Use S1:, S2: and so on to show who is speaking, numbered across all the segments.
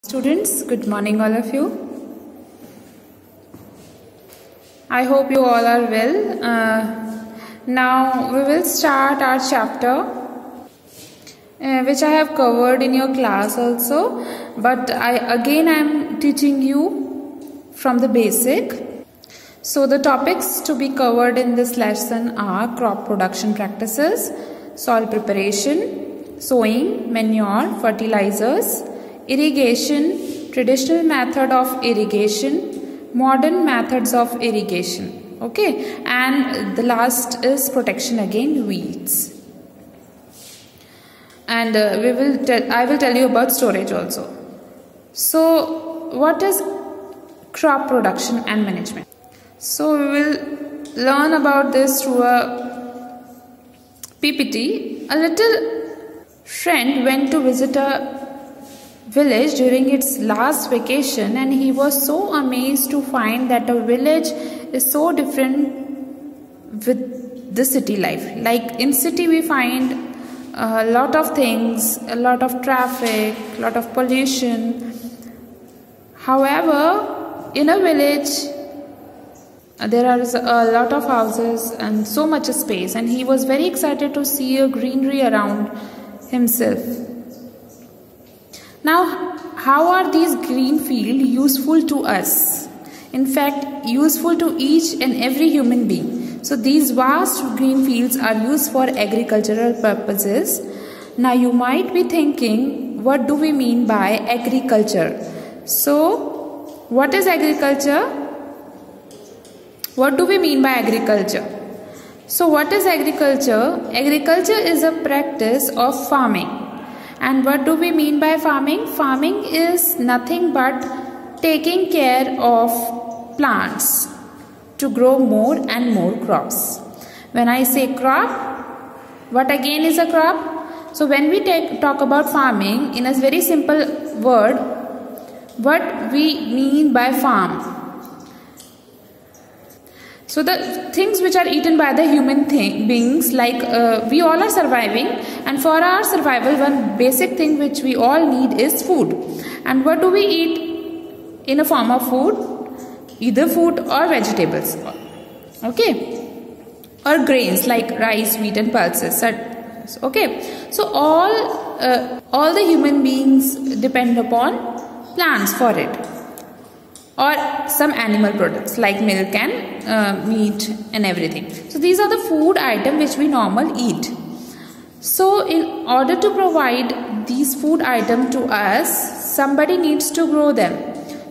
S1: Students, good morning all of you. I hope you all are well. Now we will start our chapter which I have covered in your class also, but I am teaching you from the basic. So the topics to be covered in this lesson are crop production practices, soil preparation, sowing, manure, fertilizers, irrigation, traditional method of irrigation, modern methods of irrigation. Okay, and the last is protection against weeds. And I will tell you about storage also. So what is crop production and management? So we will learn about this through a PPT. A little friend went to visit a village during its last vacation, and he was so amazed to find that a village is so different with the city life. Like in city we find a lot of things, a lot of traffic, a lot of pollution. However, in a village there are a lot of houses and so much space, and he was very excited to see a greenery around himself. Now, how are these green fields useful to us? In fact, useful to each and every human being. So these vast green fields are used for agricultural purposes. Now you might be thinking, what do we mean by agriculture? So, what is agriculture? What do we mean by agriculture? So what is agriculture? Agriculture is a practice of farming. And what do we mean by farming? Farming is nothing but taking care of plants to grow more and more crops. When I say crop, what again is a crop? So when we talk about farming, in a very simple word, what we mean by farm? So the things which are eaten by the human beings, like we all are surviving, and for our survival one basic thing which we all need is food. And what do we eat in a form of food? Either food or vegetables, okay, or grains like rice, wheat and pulses. Okay, so all the human beings depend upon plants for it, or some animal products like milk and meat and everything. So these are the food items which we normally eat. So in order to provide these food items to us, somebody needs to grow them.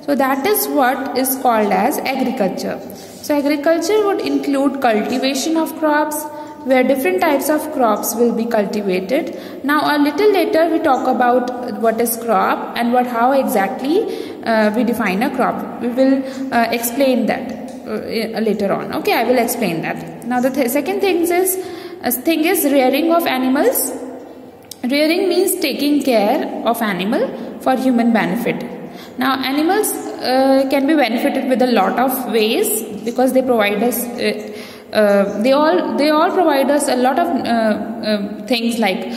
S1: So that is what is called as agriculture. So agriculture would include cultivation of crops, where different types of crops will be cultivated. Now a little later we talk about what is crop and how exactly we define a crop. We will explain that later on. Okay, I will explain that. Now the second thing is rearing of animals. Rearing means taking care of animal for human benefit. Now animals can be benefited with a lot of ways, because they provide us they all provide us a lot of things, like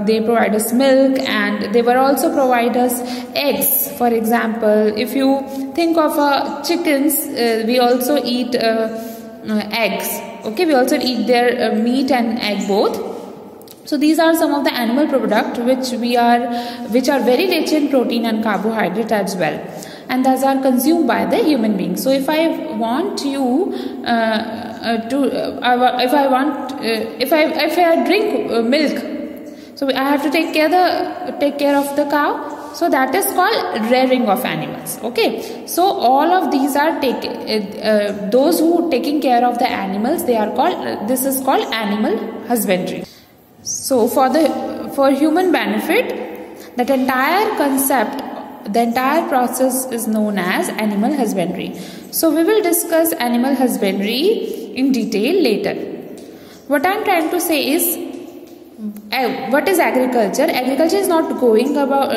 S1: they provide us milk, and they will also provide us eggs. For example, if you think of chickens, we also eat eggs. Okay, we also eat their meat and egg both. So these are some of the animal products which are very rich in protein and carbohydrate as well, and those are consumed by the human being. So if I want you if I drink milk, so I have to take care of the cow. So that is called rearing of animals. Okay, so all of these are those who taking care of the animals, this is called animal husbandry. So for human benefit, that entire concept, the entire process is known as animal husbandry. So we will discuss animal husbandry in detail later. What I am trying to say is, what is agriculture? Agriculture is not going about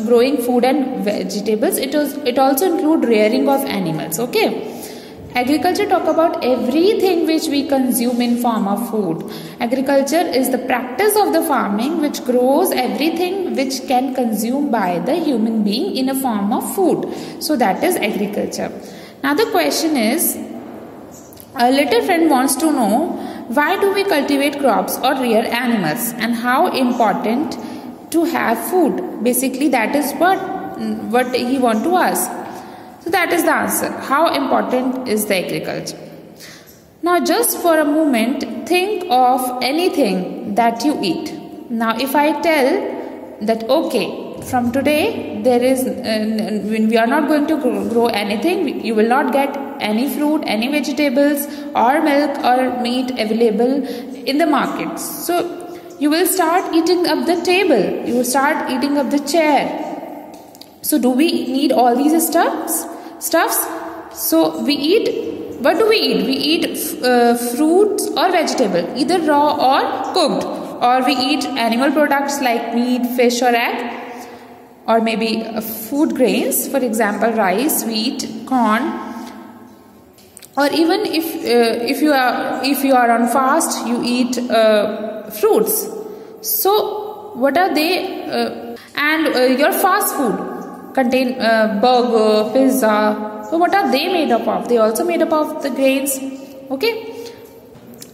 S1: growing food and vegetables. It also includes rearing of animals. Okay. Agriculture talk about everything which we consume in form of food. Agriculture is the practice of the farming which grows everything which can consume by the human being in a form of food. So that is agriculture. Now the question is, a little friend wants to know, why do we cultivate crops or rear animals and how important to have food? Basically that is what he want to ask. So that is the answer. How important is the agriculture? Now just for a moment, think of anything that you eat. Now if I tell that okay, from today there is we are not going to grow anything, you will not get any fruit, any vegetables or milk or meat available in the markets. So you will start eating up the table, you will start eating up the chair. So do we need all these stuffs? So we eat, what do we eat? We eat fruits or vegetable, either raw or cooked, or we eat animal products like meat, fish or egg, or maybe food grains, for example rice, wheat, corn, or even if you are on fast, you eat fruits. So what are they? And your fast food contain burger, pizza. So what are they made up of? They also made up of the grains. Okay,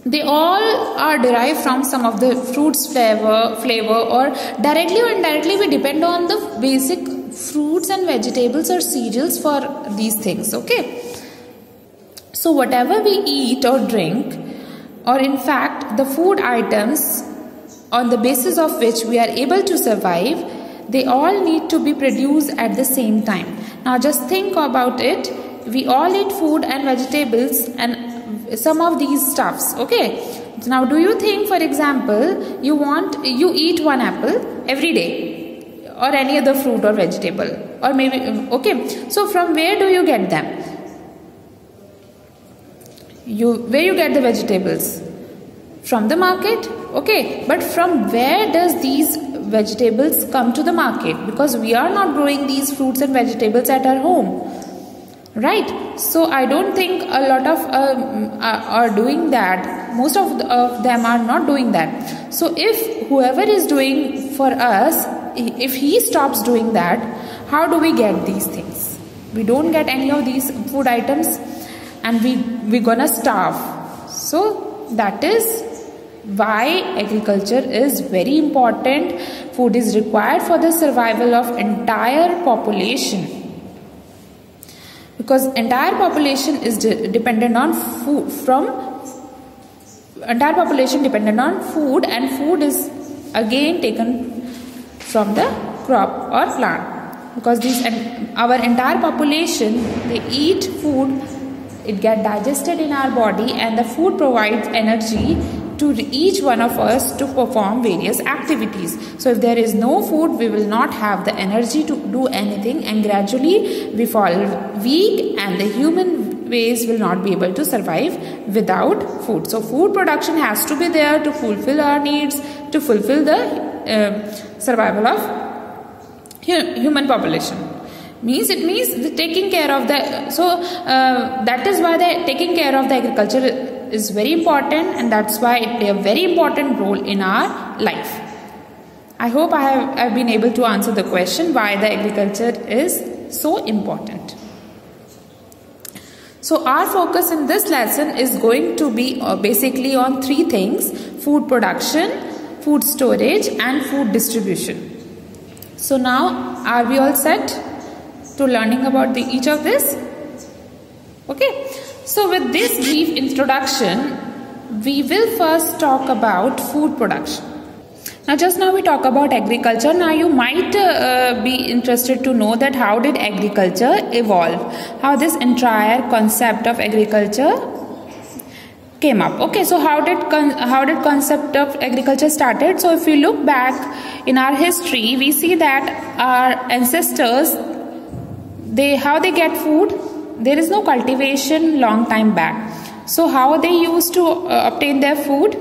S1: they all are derived from some of the fruits flavor, or directly or indirectly we depend on the basic fruits and vegetables or cereals for these things. Okay, so whatever we eat or drink, or in fact the food items on the basis of which we are able to survive, they all need to be produced at the same time. Now just think about it. We all eat food and vegetables and some of these stuffs. Okay. Now do you think, for example, you eat one apple every day or any other fruit or vegetable, or maybe okay. So from where do you get them? Where you get the vegetables? From the market. Okay, but from where does these vegetables come to the market? Because we are not growing these fruits and vegetables at our home, right? So I don't think a lot of are doing that. Most of them are not doing that. So if whoever is doing for us, if he stops doing that, how do we get these things? We don't get any of these food items, and we're gonna starve. So that is why agriculture is very important. Food is required for the survival of entire population, because entire population is dependent on food and food is again taken from the crop or plant, because our entire population, they eat food, it gets digested in our body, and the food provides energy to each one of us to perform various activities. So if there is no food, we will not have the energy to do anything, and gradually we fall weak, and the human race will not be able to survive without food. So food production has to be there to fulfill our needs, to fulfill the survival of human population. It means the taking care of the, that is why the taking care of the agriculture is very important, and that's why it plays a very important role in our life. I hope I have been able to answer the question why the agriculture is so important. So our focus in this lesson is going to be basically on three things: food production, food storage and food distribution. So now are we all set to learning about each of this? Okay. So with this brief introduction, we will first talk about food production. Now just now we talk about agriculture. Now you might be interested to know that how did agriculture evolve? How this entire concept of agriculture came up. Okay, so how did concept of agriculture started? So if we look back in our history, we see that our ancestors, how they get food. There is no cultivation long time back. So how they used to obtain their food?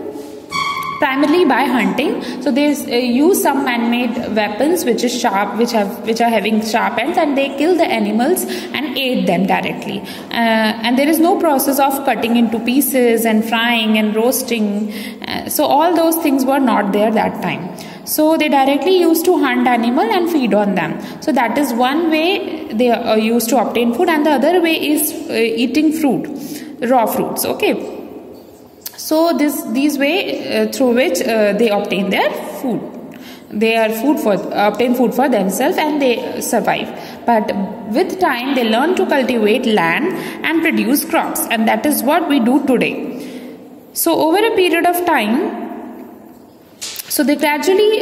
S1: primarily by hunting. So they use some man-made weapons which is sharp, which are having sharp ends, and they kill the animals and eat them directly. And there is no process of cutting into pieces and frying and roasting. So all those things were not there that time. So they directly used to hunt animal and feed on them. So that is one way they used to obtain food, and the other way is eating fruit, raw fruits. Okay. So these way through which they obtain their food. They are obtain food for themselves and they survive. But with time they learn to cultivate land and produce crops, and that is what we do today. So over a period of time, so they gradually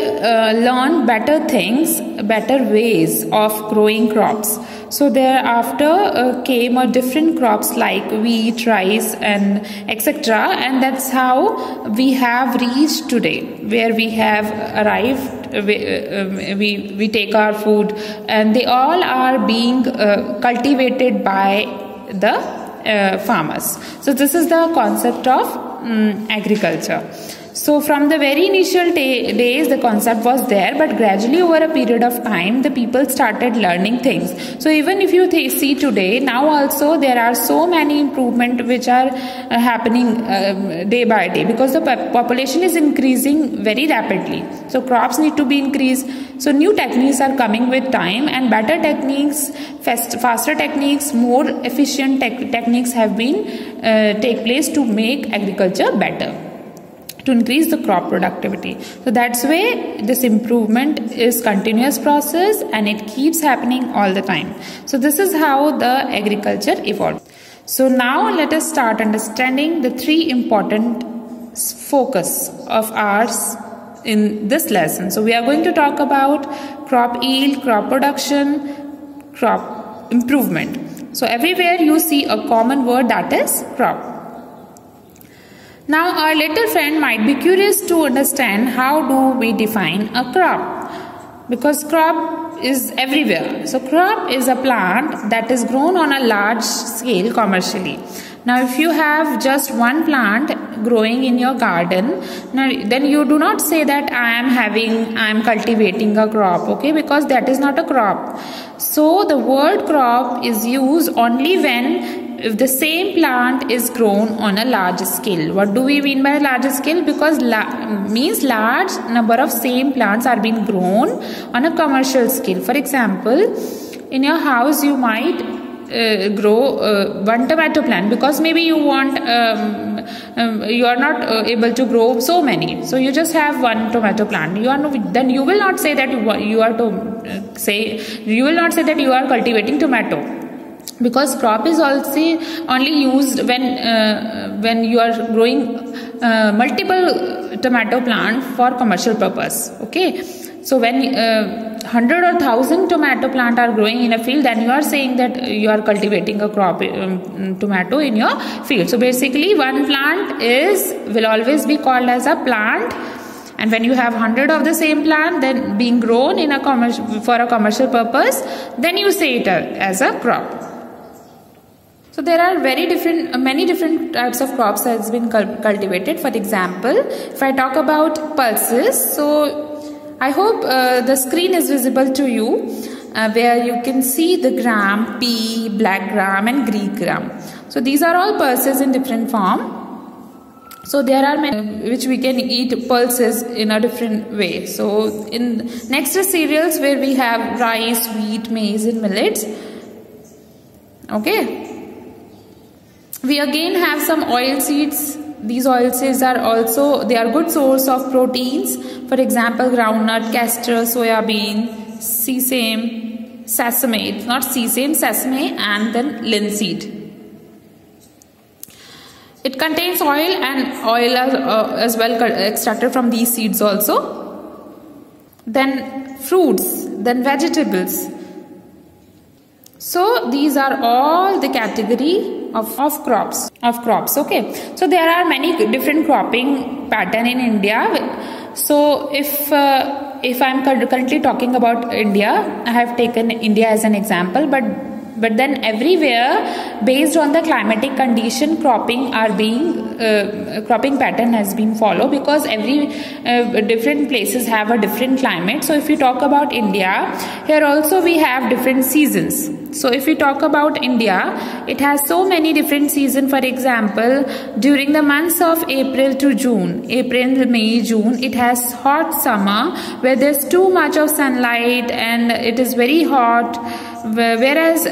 S1: learn better things, better ways of growing crops. So thereafter came a different crops like wheat, rice, and etc. And that's how we have reached today, where we have arrived. We take our food, and they all are being cultivated by the farmers. So this is the concept of agriculture. So from the very initial days the concept was there, but gradually over a period of time the people started learning things. So even if you see today, now also there are so many improvements which are happening day by day, because the population is increasing very rapidly. So crops need to be increased. So new techniques are coming with time, and better techniques, faster techniques, more efficient techniques have been take place to make agriculture better, to increase the crop productivity. So that's why this improvement is continuous process, and it keeps happening all the time. So this is how the agriculture evolved. So now let us start understanding the three important focus of ours in this lesson. So we are going to talk about crop yield, crop production, crop improvement. So everywhere you see a common word, that is crop. Now our little friend might be curious to understand how do we define a crop, because crop is everywhere. So crop is a plant that is grown on a large scale commercially. Now if you have just one plant growing in your garden, then you do not say that I am cultivating a crop, okay, because that is not a crop. So the word crop is used only when if the same plant is grown on a large scale. What do we mean by large scale? Because means large number of same plants are being grown on a commercial scale. For example, in your house you might grow one tomato plant, because maybe you want you are not able to grow so many, so you just have one tomato plant. Then you will not say that you are cultivating tomato, because crop is also only used when you are growing multiple tomato plant for commercial purpose. Okay, so when 100 or 1000 tomato plant are growing in a field, then you are saying that you are cultivating a crop tomato in your field. So basically one plant will always be called as a plant, and when you have 100 of the same plant then being grown in for a commercial purpose, then you say it as a crop. So there are many different types of crops that has been cultivated. For example, if I talk about pulses, so I hope the screen is visible to you, where you can see the gram, pea, black gram and Greek gram. So these are all pulses in different form. So there are many which we can eat pulses in a different way. So in next is cereals, where we have rice, wheat, maize and millets. Okay. We again have some oil seeds. These oil seeds are good source of proteins. For example, groundnut, castor, soya bean, sesame, not sesame, sesame, and then linseed. It contains oil, and oil as well extracted from these seeds also. Then fruits, then vegetables. So these are all the category of crops. Okay, so there are many different cropping pattern in India. So if I'm currently talking about India, I have taken India as an example, but but then everywhere, based on the climatic condition, cropping pattern has been followed, because every different places have a different climate. So if we talk about India, here also we have different seasons. So if we talk about India, it has so many different seasons. For example, during the months of April to June, April, May, June, it has hot summer where there's too much of sunlight and it is very hot, whereas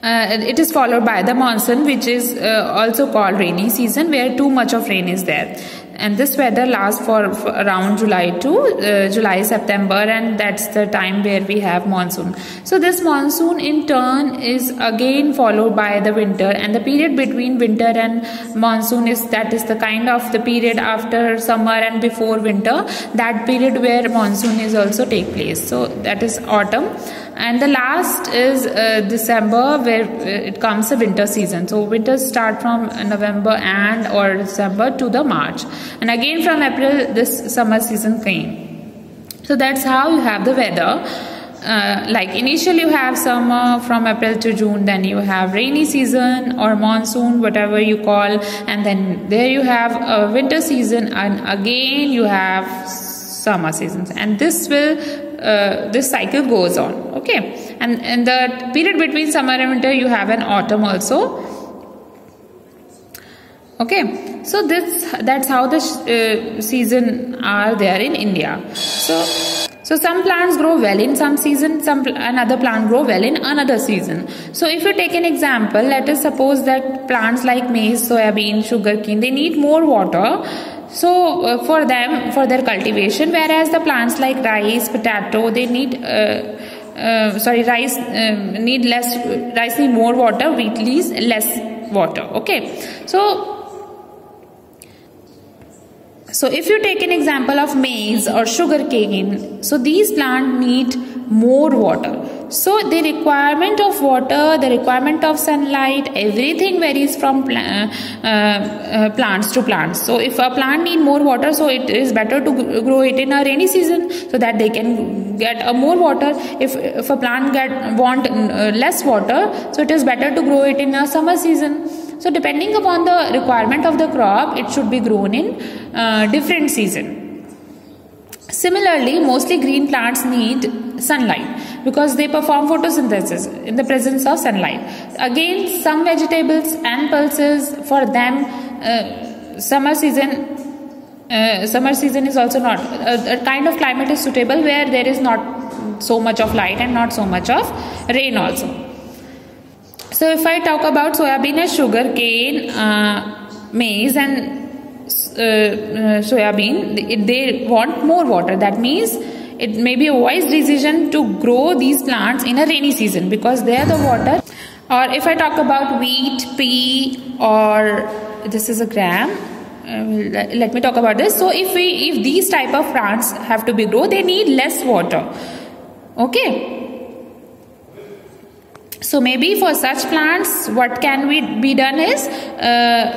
S1: it is followed by the monsoon, which is also called rainy season, where too much of rain is there. And this weather lasts for around July to September, and that's the time where we have monsoon. So this monsoon in turn is again followed by the winter, and the period between winter and monsoon is the kind of the period after summer and before winter, that period where monsoon is also take place. So that is autumn. And the last is December, where it comes the winter season. So winters start from November and or December to the March, and again from April this summer season came. So that's how you have the weather. Like initially you have summer from April to June, then you have rainy season or monsoon, whatever you call, and then there you have a winter season, and again you have summer seasons, and this cycle goes on. Okay, and in the period between summer and winter you have an autumn also. Okay, so that's how the season are there in India. So some plants grow well in some season, another plant grow well in another season. So if you take an example, let us suppose that plants like maize, soybean, sugarcane, they need more water. So for their cultivation, whereas the plants like rice, potato, they need rice need more water, wheat needs less water. Okay, so if you take an example of maize or sugarcane, so these plants need more water. So the requirement of water, the requirement of sunlight, everything varies from plants to plants. So if a plant need more water, so it is better to grow it in a rainy season so that they can get more water. If a plant want less water, so it is better to grow it in a summer season. So depending upon the requirement of the crop, it should be grown in different season. Similarly, mostly green plants need sunlight because they perform photosynthesis in the presence of sunlight. Again, some vegetables and pulses, for them summer season is also not a kind of climate is suitable where there is not so much of light and not so much of rain also. So if I talk about soybean and sugarcane, maize and soybean, they want more water. That means it may be a wise decision to grow these plants in a rainy season because there the water. Or if I talk about wheat, pea, or this is a gram. Let me talk about this. So if these type of plants have to be grown, they need less water. Okay. So maybe for such plants, what can be done is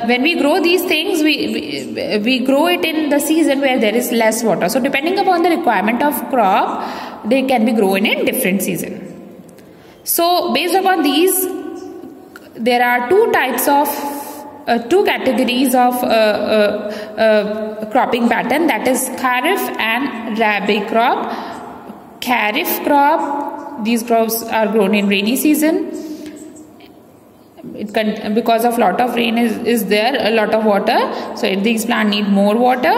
S1: when we grow these things, we grow it in the season where there is less water. So depending upon the requirement of crop, they can be grown in different season. So based upon these, there are two categories of cropping pattern, that is Kharif and Rabi crop. Kharif crop, these crops are grown in rainy season. Because of lot of rain is there, a lot of water, so these plants need more water.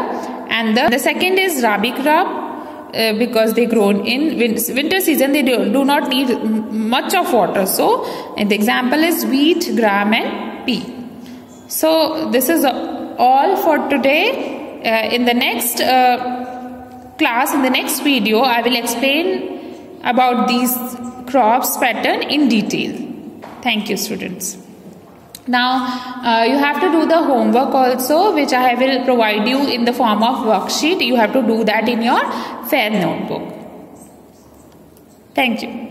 S1: And the second is Rabi crop, because they grown in winter season, they do not need much of water. So the example is wheat, gram and pea. So this is all for today. In the next class, in the next video, I will explain about these crops pattern in detail. Thank you, students. Now you have to do the homework also, which I will provide you in the form of worksheet. You have to do that in your fair notebook. Thank you.